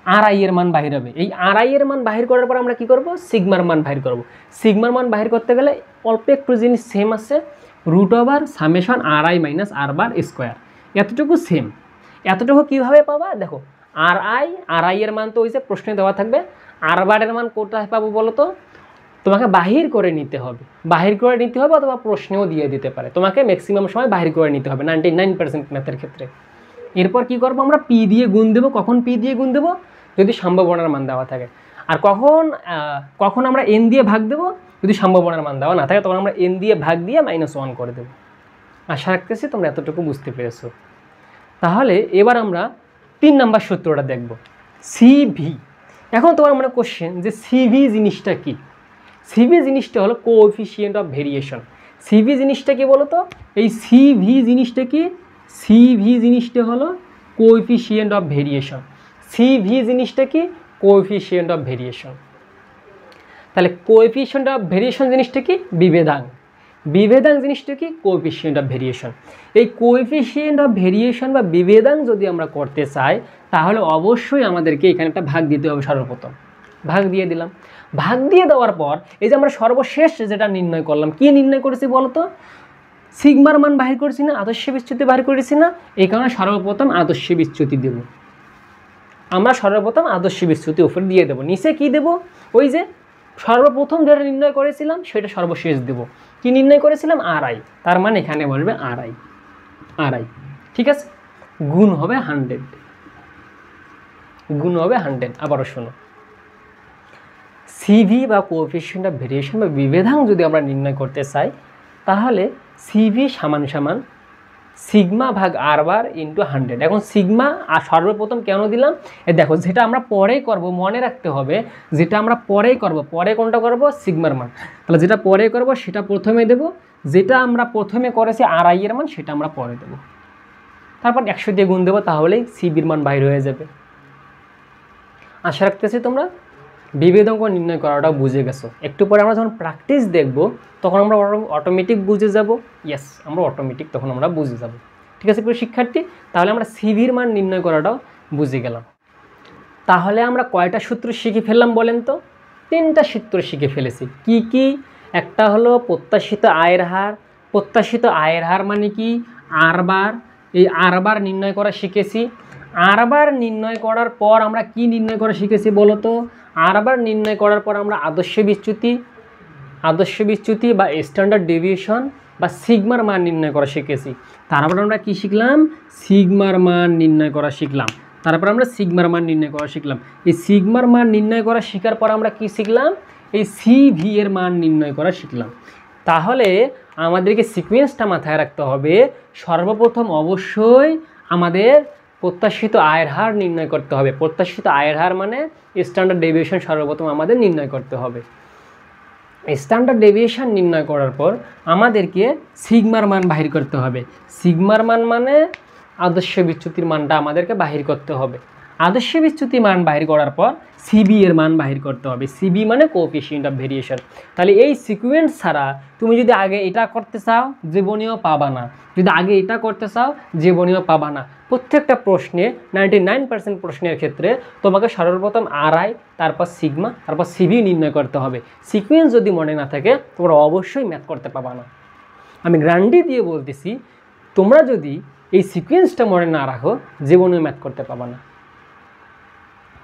আর আই এর মান বাহির হবে। এই আর আই এর মান বাহির করার পর আমরা কি করব? সিগমার মান বাহির করব। সিগমার মান বাহির করতে গেলে অল্প একটু জিনিস সেম আছে, root over summation R I minus R bar square, এতটুকু সেম। এতটুকু কীভাবে পাবা দেখো, আর আই এর মান তো ওই যে প্রশ্নে দেওয়া থাকবে। আর বারের মান কোথায় পাবো বলো তো? তোমাকে বাহির করে নিতে হবে, অথবা প্রশ্নেও দিয়ে দিতে পারে। তোমাকে ম্যাক্সিমাম সময় বাহির করে নিতে হবে 99% ম্যাথের ক্ষেত্রে। এরপর কি করব আমরা? পি দিয়ে গুণ দেবো। কখন পি দিয়ে গুণ দেবো? যদি সম্ভাবনার মান দেওয়া থাকে। আর কখন আমরা এন দিয়ে ভাগ দেবো? যদি সম্ভাবনার মান দেওয়া না থাকে তখন আমরা এন দিয়ে ভাগ দিয়ে -1 করে দেবো। আশা রাখতেছি তোমরা এতটুকু বুঝতে পেরেছো। তাহলে এবার আমরা 3 নাম্বার সূত্রটা দেখব, সিভি। এখন তোমার মনে কোশ্চেন যে সিভি জিনিসটা কি? সিভি জিনিসটা হলো কোএফিসিয়েন্ট অফ ভেরিয়েশন। সিভি জিনিসটা কি বলো তো? এই সিভি জিনিসটা কি? সিভি জিনিসটা হলো কোএফিসিয়েন্ট অফ ভেরিয়েশন। সিভি জিনিসটা কি? Coefficient of variation. তাহলে কোএফিসিয়েন্ট অফ ভেরিয়েশন জিনিসটা কি? বিভেদাঙ্ক। বিভেদাঙ্ক জিনিসটা কি? Coefficient of variation. এই কোএফিসিয়েন্ট অফ ভেরিয়েশন বা বিভেদাঙ্ক যদি আমরা করতে চাই তাহলে অবশ্যই আমাদেরকে এখানে একটা ভাগ দিতে হবে। সর্বপ্রথম ভাগ দিয়ে দিলাম। ভাগ দিয়ে দেওয়ার পর এই যে আমরা সর্বশেষ যেটা নির্ণয় করলাম, কি নির্ণয় করেছি বলতো? সিগমার মান বাহির করেছি না, আদর্শ বিচ্যুতি বাহির করেছি না? এই কারণে সর্বপ্রথম আদর্শ বিচ্যুতি দেব। আমরা সর্বপ্রথম আদর্শ বিচ্যুতি উপরে দিয়ে দেব। নিচে কি দেব? ওই যে সর্বপ্রথম যেটা নির্ণয় করেছিলাম সেটা সর্বশেষ দেব। কি নির্ণয় করেছিলাম? আরআই। তার মানে এখানে বলবে আরআই। আরআই, ঠিক আছে? গুণ হবে 100। গুণ হবে 100। আবারও শোনো, সিভি বা কোএফিসিয়েন্ট অফ ভেরিয়েশন বা বিভেদাঙ্ক যদি আমরা নির্ণয় করতে চাই তাহলে সিভি সমান সমান সিগমা ভাগ আর বার ইন্টু 100। এখন সিগমা আর সর্বপ্রথম কেন দিলাম? দেখো, যেটা আমরা পরেই করব, মনে রাখতে হবে যেটা আমরা পরেই করব। পরে কোনটা করব? সিগমার মান। তাহলে যেটা পরে করব সেটা প্রথমে দেব, যেটা আমরা প্রথমে করেছি আরআই এর মান সেটা আমরা পরে দেব। তারপর 100 দিয়ে গুণ দেবো, তাহলেই সিবির মান বাইর হয়ে যাবে। আশা রাখতেছি তোমরা বিভেদাঙ্ক নির্ণয় করাটাও বুঝে গেছো। একটু পরে আমরা যখন প্র্যাকটিস দেখব তখন আমরা অটোমেটিক বুঝে যাব। ইয়েস, আমরা অটোমেটিক তখন আমরা বুঝে যাব। ঠিক আছে প্রিয় শিক্ষার্থী, তাহলে আমরা সিভির মান নির্ণয় করাটাও বুঝে গেলাম। তাহলে আমরা কয়টা সূত্র শিখে ফেললাম বলেন তো? 3টা সূত্র শিখে ফেলেছি। কি কি? একটা হলো প্রত্যাশিত আয়ের হার। প্রত্যাশিত আয়ের হার মানে কি? আর বার। এই আর বার নির্ণয় করা শিখেছি। আর বার নির্ণয় করার পর আমরা কি নির্ণয় করা শিখেছি বলো তো? আর বার নির্ণয় করার পর আমরা আদর্শ বিচ্যুতি বা স্ট্যান্ডার্ড ডেভিয়েশন বা সিগমার মান নির্ণয় করা শিখেছি। তারপর আমরা কি শিখলাম? সিগমার মান নির্ণয় করা শিখলাম। তারপর আমরা সিগমার মান নির্ণয় করা শিখলাম। এই সিগমার মান নির্ণয় করা শেখার পর আমরা কি শিখলাম? এই সিভি এর মান নির্ণয় করা শিখলাম। তাহলে আমাদেরকে সিকোয়েন্সটা মাথায় রাখতে হবে। সর্বপ্রথম অবশ্যই আমাদের প্রত্যাশিত আয়ের হার নির্ণয় করতে হবে। প্রত্যাশিত আয়ের হার মানে স্ট্যান্ডার্ড ডেভিয়েশন সর্বপ্রথম আমাদের নির্ণয় করতে হবে। স্ট্যান্ডার্ড ডেভিয়েশন নির্ণয় করার পর আমাদেরকে সিগমার মান বাহির করতে হবে। সিগমার মান মানে আদর্শ বিচ্যুতির মানটা আমাদেরকে বাহির করতে হবে। আদর্শ বিচ্যুতি মান বাহির করার পর সিবি এর মান বাহির করতে হবে। সিবি মানে কোএফিসিয়েন্ট অফ ভেরিয়েশন। তাহলে এই সিকোয়েন্স ছাড়া তুমি যদি আগে এটা করতে চাও জীবনীয় পাবা না, যদি আগে এটা করতে চাও জীবনীয় পাবা না। প্রত্যেকটা প্রশ্নে 99% প্রশ্নের ক্ষেত্রে তোমাকে সর্বপ্রথম আরআই, তারপর সিগমা, তারপর সিবি নির্ণয় করতে হবে। সিকোয়েন্স যদি মনে না থাকে তোমরা অবশ্যই ম্যাথ করতে পাবা না। আমি গ্যারান্টি দিয়ে বলতেছি, তোমরা যদি এই সিকোয়েন্সটা মনে না রাখো জীবনেও ম্যাথ করতে পাবা না।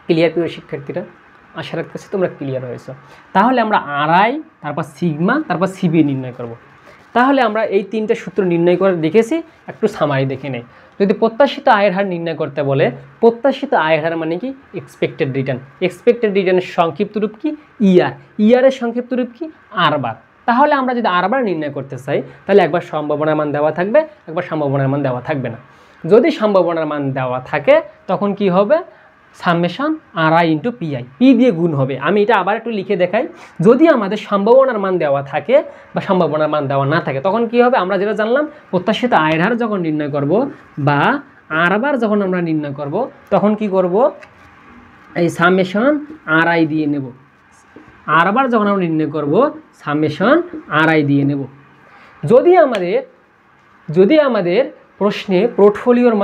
ক্লিয়ার প্রিয় শিক্ষার্থীরা? আশা রাখতেছি তোমরা ক্লিয়ার হয়েছো। তাহলে আমরা আরআই, তারপর সিগমা, তারপর সিবি নির্ণয় করব। তাহলে আমরা এই 3টে সূত্র নির্ণয় করে দেখেছি। একটু সামারি দেখে নেই। যদি প্রত্যাশিত আয়ের হার নির্ণয় করতে বলে, প্রত্যাশিত আয়ের হার মানে কি? Expected return. এক্সপেক্টেড রিটার্নের সংক্ষিপ্ত রূপ কি? ইআর। ইআরের সংক্ষিপ্ত রূপ কি? আর বার। তাহলে আমরা যদি আর বার নির্ণয় করতে চাই তাহলে একবার সম্ভাবনার মান দেওয়া থাকবে, একবার সম্ভাবনার মান দেওয়া থাকবে না। যদি সম্ভাবনার মান দেওয়া থাকে তখন কি হবে? Summation RI into PI, P দিয়ে গুণ হবে। আমি এটা আবার একটু লিখে দেখাই। যদি আমাদের সম্ভাবনার মান দেওয়া থাকে বা সম্ভাবনার মান দেওয়া না থাকে তখন কি হবে? আমরা যেটা জানলাম, প্রত্যাশিত আয়ের হার যখন নির্ণয় করব বা আর বার যখন আমরা নির্ণয় করব তখন কি করব? এই সামেশন আরআই দিয়ে নেব। আর বার যখন আমরা নির্ণয় করব সামেশন আরআই দিয়ে নেব। যদি আমাদের প্রশ্নে পোর্টফোলিওর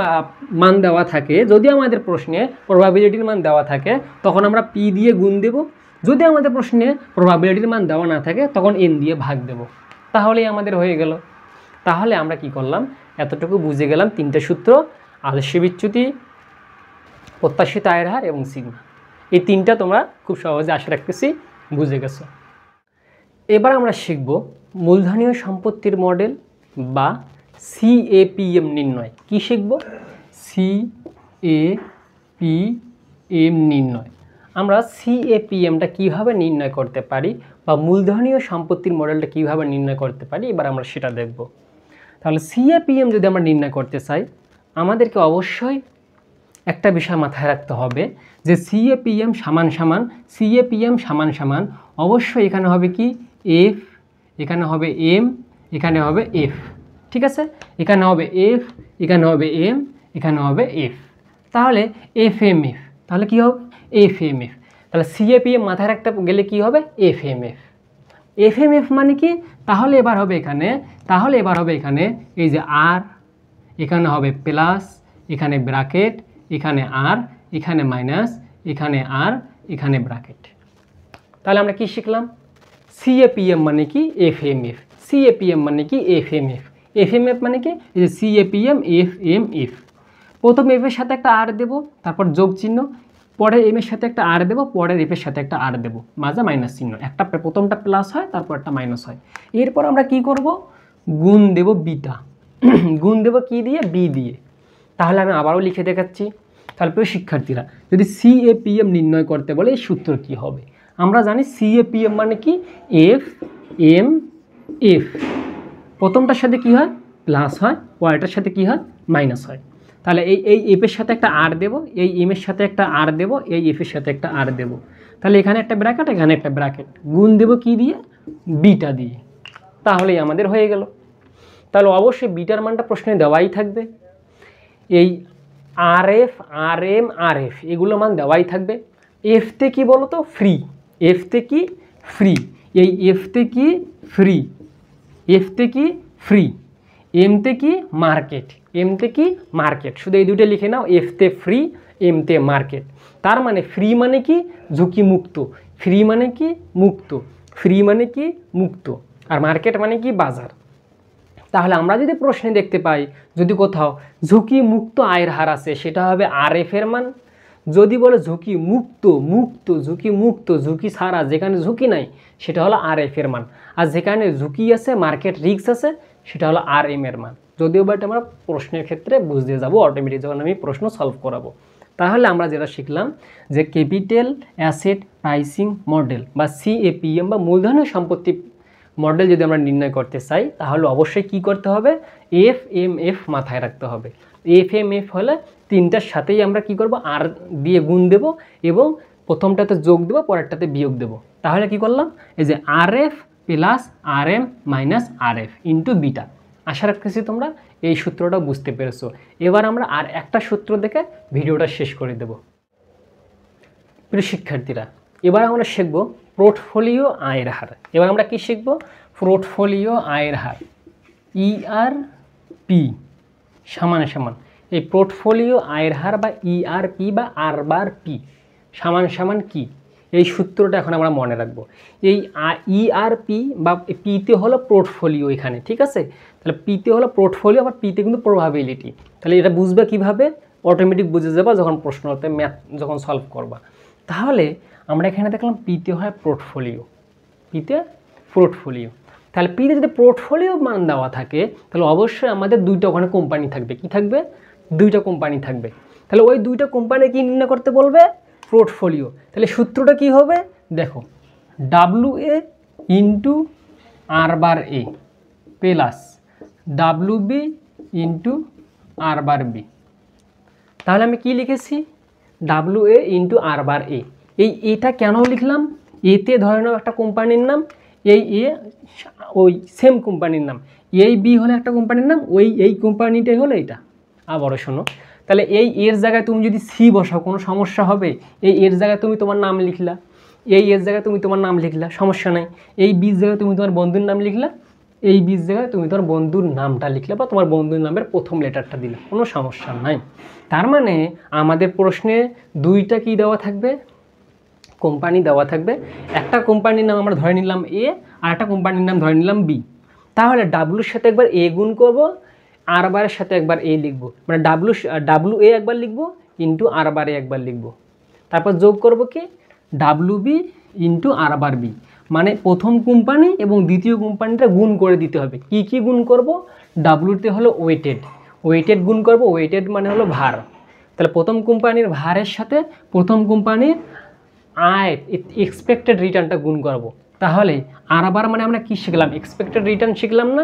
মান দেওয়া থাকে, যদি আমাদের প্রশ্নে প্রবাবিলিটির মান দেওয়া থাকে তখন আমরা পি দিয়ে গুণ দেব। যদি আমাদের প্রশ্নে প্রবাবিলিটির মান দেওয়া না থাকে তখন এন দিয়ে ভাগ দেব। তাহলেই আমাদের হয়ে গেল। তাহলে আমরা কি করলাম? এতটুকু বুঝে গেলাম 3টে সূত্র: আদর্শ বিচ্যুতি, প্রত্যাশিত আয়ের হার এবং সিগমা। এই 3টা তোমরা খুব সহজে আশা রাখতেছি বুঝে গেছো। এবার আমরা শিখব মূলধনীয় সম্পত্তির মডেল বা সিএপিএম নির্ণয়। কি শিখব? সিএপিএম নির্ণয়। আমরা সিএপিএমটা কিভাবে নির্ণয় করতে পারি বা মূলধনীয় সম্পত্তির মডেলটা কিভাবে নির্ণয় করতে পারি এবার আমরা সেটা দেখব। তাহলে সিএপিএম যদি আমরা নির্ণয় করতে চাই আমাদেরকে অবশ্যই একটা বিষয় মাথায় রাখতে হবে যে সিএপিএম সমান সমান অবশ্যই এখানে হবে কি? এফ, এখানে হবে এম, এখানে হবে এফ। ঠিক আছে, এখানে হবে এফ, এখানে হবে এম, এখানে হবে এফ, তাহলে এফ এম এফ, তাহলে কী হবে এফ এম এফ, তাহলে সিএপিএম মাথায় রাখতে গেলে কী হবে F M F. F M F মানে কি, তাহলে এবার হবে এখানে এই যে আর, এখানে হবে প্লাস, এখানে ব্র্যাকেট, এখানে আর, এখানে মাইনাস, এখানে আর, এখানে ব্র্যাকেট। তাহলে আমরা কি শিখলাম, সিএপিএম মানে কি এফ এম এফ, সিএপিএম মানে কি F M F, F M F মানে কি এই যে সিএপিএম এফ এম এফ। প্রথম এফের সাথে একটা আর দেবো, তারপর যোগ চিহ্ন, পরের এম এর সাথে একটা আর দেবো, পরের এফের সাথে একটা আর দেবো, মাঝে মাইনাস চিহ্ন, একটা প্রথমটা প্লাস হয় তারপর একটা মাইনাস হয়। এরপর আমরা কি করব, গুণ দেব বিটা, গুণ দেব কি দিয়ে, বি দিয়ে। তাহলে আমি আবারও লিখে দেখাচ্ছি। তাহলে প্রিয় শিক্ষার্থীরা, যদি সিএপিএম নির্ণয় করতে বলে এই সূত্র কি হবে, আমরা জানি সিএপিএম মানে কি এফ এম এফ, প্রথমটার সাথে কি হয় প্লাস হয়, পরেরটার সাথে কি হয় মাইনাস হয়। তাহলে এই এফের সাথে একটা আর দেবো, এই এম এর সাথে একটা আর দেবো, এই এফের সাথে একটা আর দেবো, তাহলে এখানে একটা ব্র্যাকেট, এখানে একটা ব্র্যাকেট, গুণ দেবো কি দিয়ে, বিটা দিয়ে, তাহলেই আমাদের হয়ে গেল। তাহলে অবশ্যই বিটার মানটা প্রশ্নে দেওয়াই থাকবে, এই আর F R M R F এগুলো মান দেওয়াই থাকবে। এফতে কি বলো তো ফ্রি, এফতে কি ফ্রি, এই এফতে কি ফ্রি, এফতে কি ফ্রি, এমতে কি মার্কেট, এমতে কি মার্কেট, শুধু এই দুটো লিখে নাও, এফতে ফ্রি এমতে মার্কেট। তার মানে ফ্রি মানে কি ঝুঁকি মুক্ত, ফ্রি মানে কি মুক্ত, ফ্রি মানে কি মুক্ত, আর মার্কেট মানে কি বাজার। তাহলে আমরা যদি প্রশ্নে দেখতে পাই যদি কোথাও ঝুঁকি মুক্ত আয়ের হার আছে সেটা হবে আর এফ এর মান, যদি বলে ঝুঁকি মুক্ত মুক্ত ঝুঁকি মুক্ত ঝুঁকি ছাড়া যেখানে ঝুঁকি নাই সেটা হলো আর এফ এর মান, আর যেখানে ঝুঁকি আছে মার্কেট রিস্ক আছে সেটা হলো আর এম এর মান। যদিও বা এটা আমরা প্রশ্নের ক্ষেত্রে বুঝতে যাব অটোমেটিক যখন আমি প্রশ্ন সলভ করাবো। তাহলে আমরা যেটা শিখলাম যে ক্যাপিটাল অ্যাসেট প্রাইসিং মডেল বা সিএপিএম বা মূলধনের সম্পত্তি মডেল যদি আমরা নির্ণয় করতে চাই তাহলে অবশ্যই কি করতে হবে, এফ এম এফ মাথায় রাখতে হবে। এফ এম এফ হলে তিনটার সাথেই আমরা কি করব, আর দিয়ে গুণ দেব এবং প্রথমটাতে যোগ দেবো, পরেরটাতে বিয়োগ দেব। তাহলে কি করলাম, এই যে r f plus r m minus r f into beta. আশা রাখতেছি তোমরা এই সূত্রটা বুঝতে পেরেছো। এবার আমরা আর একটা সূত্র দেখে ভিডিওটা শেষ করে দেব। প্রিয় শিক্ষার্থীরা, এবার আমরা শিখব পোর্টফোলিও আয়ের হার। এবার আমরা কি শিখব, পোর্টফোলিও আয়ের হার, ইআরপি সমান সমান এই পোর্টফোলিও আয়ের হার বা ইআরপি বা আর বার পি সমান সমান কি, এই সূত্রটা এখন আমরা মনে রাখবো। এই ইআরপি বা পিতে হলো পোর্টফোলিও এখানে, ঠিক আছে। তাহলে পিতে হলো পোর্টফোলিও, আবার পিতে কিন্তু প্রবাবিলিটি। তাহলে এটা বুঝবে কিভাবে, অটোমেটিক বুঝে যাবা যখন প্রশ্নতে ম্যাথ যখন সলভ করবা। তাহলে আমরা এখানে দেখলাম পিতে হয় পোর্টফোলিও, পিতে পোর্টফোলিও। তাহলে পিতে যদি পোর্টফোলিও মান দেওয়া থাকে তাহলে অবশ্যই আমাদের দুইটা ওখানে কোম্পানি থাকবে, কি থাকবে, দুইটা কোম্পানি থাকবে। তাহলে ওই দুইটা কোম্পানি কি নির্ণয় করতে বলবে, পোর্টফোলিও। তাহলে সূত্রটা কি হবে দেখো, W A into R bar A plus W B into R bar B. তাহলে আমি কি লিখেছি, W A into R bar এ। এই এটা কেন লিখলাম, এতে ধরে নাও একটা কোম্পানির নাম, এই এ ওই সেম কোম্পানির নাম, এই বি হলো একটা কোম্পানির নাম, এই কোম্পানিটাই হলো এটা। আবারও শোনো, তাহলে এই এর জায়গায় তুমি যদি সি বসাও কোনো সমস্যা হবে, এই এর জায়গায় তুমি তোমার নাম লিখলা, এই এর জায়গায় তুমি তোমার নাম লিখলা, সমস্যা নাই। এই বির জায়গায় তুমি তোমার বন্ধুর নাম লিখলা, এই বির জায়গায় তুমি তোমার বন্ধুর নামটা লিখলে বা তোমার বন্ধুর নামের প্রথম লেটারটা দিলে, কোনো সমস্যা নাই। তার মানে আমাদের প্রশ্নে দুইটা কি দেওয়া থাকবে, কোম্পানি দেওয়া থাকবে। একটা কোম্পানির নাম আমরা ধরে নিলাম এ, আর একটা কোম্পানির নাম ধরে নিলাম বি। তাহলে ডাব্লুর সাথে একবার এ গুণ করবো, আর বারের সাথে একবার এ লিখবো, মানে ডাব্লু এ একবার লিখবো ইন্টু আর বারে একবার লিখবো, তারপর যোগ করব কি W B into R bar B, মানে প্রথম কোম্পানি এবং দ্বিতীয় কোম্পানিটা গুণ করে দিতে হবে। কি কি গুণ করব, ডাব্লুতে হলো ওয়েটেড, ওয়েটেড গুণ করব, ওয়েটেড মানে হলো ভার। তাহলে প্রথম কোম্পানির ভারের সাথে প্রথম কোম্পানির আয় এক্সপেক্টেড রিটার্নটা গুণ করব। তাহলে আর বার মানে আমরা কি শিখলাম, এক্সপেক্টেড রিটার্ন শিখলাম না,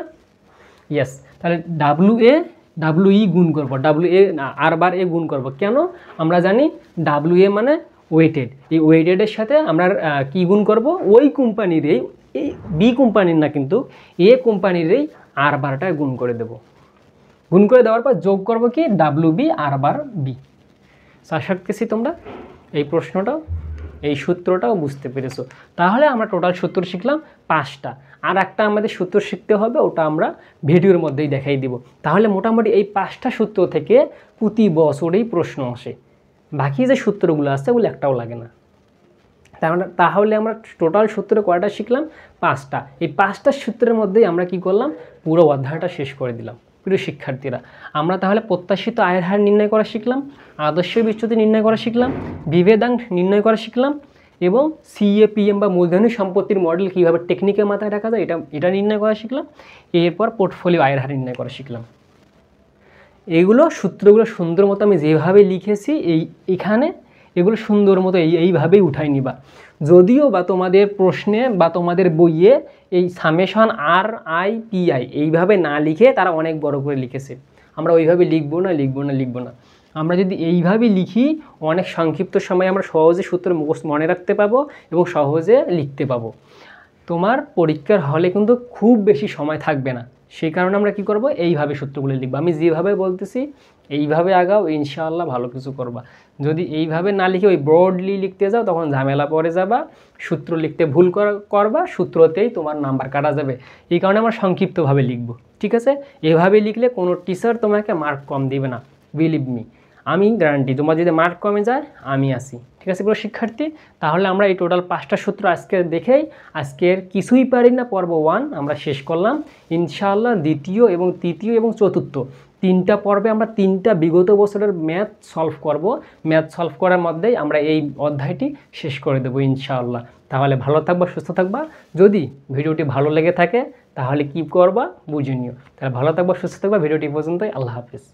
ইয়েস। তাহলে ডাব্লু ই গুণ করব, ডাব্লু এ আর বার এ গুণ করব। কেন, আমরা জানি ডাব্লু এ মানে ওয়েটেড, এই ওয়েটেডের সাথে আমরা কি গুণ করব, ওই কোম্পানির এই বি কোম্পানির না, কিন্তু এ কোম্পানিরই R/টা গুণ করে দেব। গুণ করে দেওয়ার পর যোগ করব কি WB R/B। আশা করছি তোমরা এই প্রশ্নটাও এই সূত্রটাও বুঝতে পেরেছো। তাহলে আমরা টোটাল সূত্র শিখলাম 5টা, আর একটা আমাদের সূত্র শিখতে হবে, ওটা আমরা ভিডিওর মধ্যেই দেখাই দিব। তাহলে মোটামুটি এই 5টা সূত্র থেকে প্রতি বছরেই প্রশ্ন আসে। বাকি যে সূত্রগুলো আছে ওগুলো একটাও লাগে না। তাহলে আমরা টোটাল সূত্র কয়টা শিখলাম? 5টা। এই 5টা সূত্রের মধ্যেই আমরা কি করলাম? পুরো অধ্যায়টা শেষ করে দিলাম। প্রিয় শিক্ষার্থীরা, আমরা তাহলে প্রত্যাশিত আয়ের হার নির্ণয় করা শিখলাম, আদর্শ বিচ্যুতি নির্ণয় করা শিখলাম, বিভেদাঙ্ক নির্ণয় করা শিখলাম, এবং CAPM বা মূলধনী সম্পত্তির মডেল কীভাবে টেকনিকে মাথায় রাখা যায় এটা নির্ণয় করা শিখলাম। এরপর পোর্টফোলিও আয়ের হার নির্ণয় করা শিখলাম। এইগুলো সূত্রগুলো সুন্দর মতো আমি যেভাবে লিখেছি এইখানে এগুলো সুন্দর মতো এইভাবেই উঠাই নিবা। যদিও বা তোমাদের প্রশ্নে বা তোমাদের বইয়ে এই সামেশন RIPI এইভাবে না লিখে তারা অনেক বড় করে লিখেছে। আমরা ওইভাবে লিখবো না। আমরা যদি এইভাবে লিখি অনেক সংক্ষিপ্ত সময়ে আমরা সহজে সূত্র মুখস্থ মনে রাখতে পাবো এবং সহজে লিখতে পাবো। তোমার পরীক্ষার হলে কিন্তু খুব বেশি সময় থাকবে না, সেই কারণে আমরা কি করব? এইভাবে সূত্রগুলো লিখবো। আমি যেভাবে বলতেছি এইভাবে আগাও, ইনশাআল্লাহ ভালো কিছু করবা। যদি এইভাবে না লিখে ওই ব্রডলি লিখতে যাও তখন ঝামেলা পড়ে যাবা, সূত্র লিখতে ভুল করবা, সূত্রতেই তোমার নাম্বার কাটা যাবে। এই কারণে আমরা সংক্ষিপ্তভাবে লিখব, ঠিক আছে? এভাবে লিখলে কোনো টিচার তোমাকে মার্ক কম দিবে না, বিলিভ মি, আমি গ্যারান্টি। তোমার যদি মার্ক কমে যায় আমি আসি, ঠিক আছে প্রিয় শিক্ষার্থী? তাহলে আমরা এই টোটাল 5টা সূত্র আজকে দেখেই আজকের কিছুই পারি না পর্ব 1 আমরা শেষ করলাম। ইনশাআল্লাহ দ্বিতীয় এবং তৃতীয় এবং চতুর্থ 3টা পর্বে আমরা 3টা বিগত বছরের ম্যাথ সলভ করব। ম্যাথ সলভ করার মধ্যেই আমরা এই অধ্যায়টি শেষ করে দেবো ইনশাআল্লাহ। তাহলে ভালো থাকবা, সুস্থ থাকবা। যদি ভিডিওটি ভালো লেগে থাকে তাহলে কি করবা বুঝে নিও। তাহলে ভালো থাকবা, সুস্থ থাকবা। ভিডিওটি পর্যন্তই। আল্লাহ হাফিজ।